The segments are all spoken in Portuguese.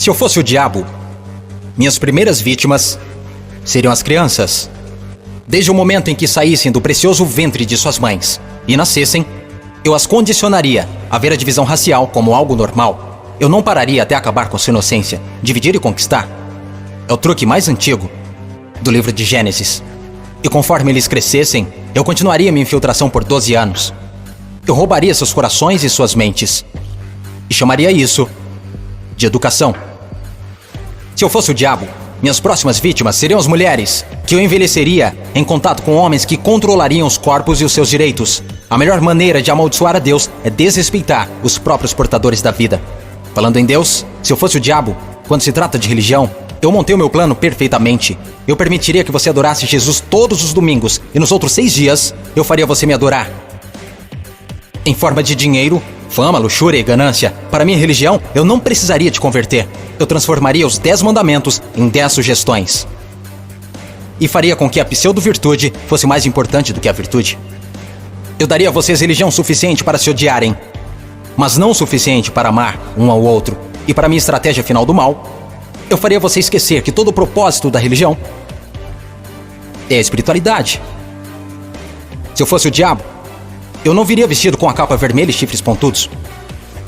Se eu fosse o diabo, minhas primeiras vítimas seriam as crianças. Desde o momento em que saíssem do precioso ventre de suas mães e nascessem, eu as condicionaria a ver a divisão racial como algo normal. Eu não pararia até acabar com sua inocência. Dividir e conquistar é o truque mais antigo do livro de Gênesis. E conforme eles crescessem, eu continuaria minha infiltração por 12 anos. Eu roubaria seus corações e suas mentes. E chamaria isso de educação. Se eu fosse o diabo, minhas próximas vítimas seriam as mulheres, que eu envelheceria em contato com homens que controlariam os corpos e os seus direitos. A melhor maneira de amaldiçoar a Deus é desrespeitar os próprios portadores da vida. Falando em Deus, se eu fosse o diabo, quando se trata de religião, eu montei o meu plano perfeitamente. Eu permitiria que você adorasse Jesus todos os domingos, e nos outros 6 dias, eu faria você me adorar. Em forma de dinheiro, fama, luxúria e ganância. Para minha religião, eu não precisaria te converter. Eu transformaria os 10 mandamentos em 10 sugestões. E faria com que a pseudo-virtude fosse mais importante do que a virtude. Eu daria a vocês religião suficiente para se odiarem, mas não o suficiente para amar um ao outro. E para minha estratégia final do mal, eu faria você esquecer que todo o propósito da religião é a espiritualidade. Se eu fosse o diabo, eu não viria vestido com a capa vermelha e chifres pontudos.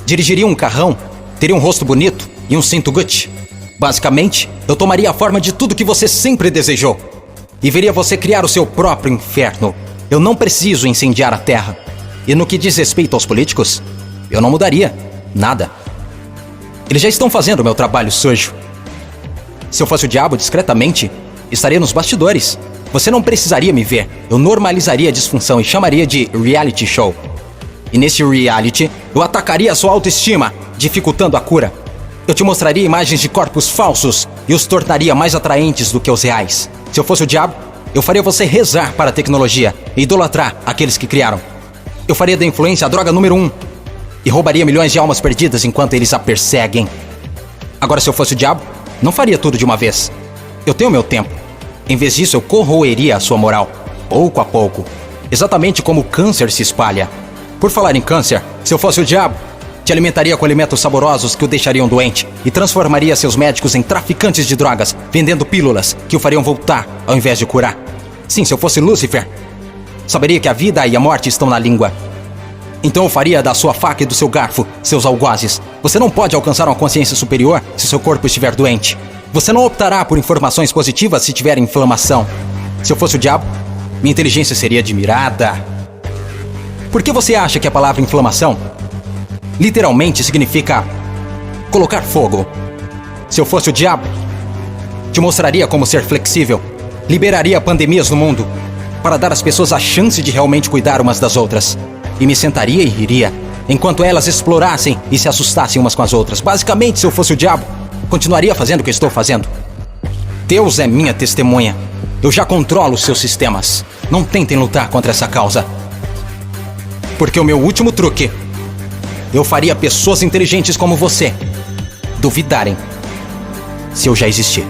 Dirigiria um carrão, teria um rosto bonito e um cinto Gucci. Basicamente, eu tomaria a forma de tudo que você sempre desejou e veria você criar o seu próprio inferno. Eu não preciso incendiar a terra. E no que diz respeito aos políticos, eu não mudaria nada. Eles já estão fazendo o meu trabalho sujo. Se eu fosse o diabo, discretamente, estaria nos bastidores. Você não precisaria me ver. Eu normalizaria a disfunção e chamaria de reality show. E nesse reality, eu atacaria a sua autoestima, dificultando a cura. Eu te mostraria imagens de corpos falsos e os tornaria mais atraentes do que os reais. Se eu fosse o diabo, eu faria você rezar para a tecnologia e idolatrar aqueles que criaram. Eu faria da influência a droga número 1 e roubaria milhões de almas perdidas enquanto eles a perseguem. Agora, se eu fosse o diabo, não faria tudo de uma vez. Eu tenho meu tempo. Em vez disso, eu corroeria a sua moral, pouco a pouco. Exatamente como o câncer se espalha. Por falar em câncer, se eu fosse o diabo, te alimentaria com alimentos saborosos que o deixariam doente e transformaria seus médicos em traficantes de drogas, vendendo pílulas que o fariam voltar ao invés de curar. Sim, se eu fosse Lúcifer, saberia que a vida e a morte estão na língua. Então eu faria da sua faca e do seu garfo seus algozes. Você não pode alcançar uma consciência superior se seu corpo estiver doente. Você não optará por informações positivas se tiver inflamação. Se eu fosse o diabo, minha inteligência seria admirada. Por que você acha que a palavra inflamação literalmente significa colocar fogo? Se eu fosse o diabo, te mostraria como ser flexível. Liberaria pandemias no mundo para dar às pessoas a chance de realmente cuidar umas das outras. E me sentaria e riria, enquanto elas explorassem e se assustassem umas com as outras. Basicamente, se eu fosse o diabo, continuaria fazendo o que estou fazendo. Deus é minha testemunha. Eu já controlo os seus sistemas. Não tentem lutar contra essa causa. Porque o meu último truque, eu faria pessoas inteligentes como você duvidarem se eu já existir.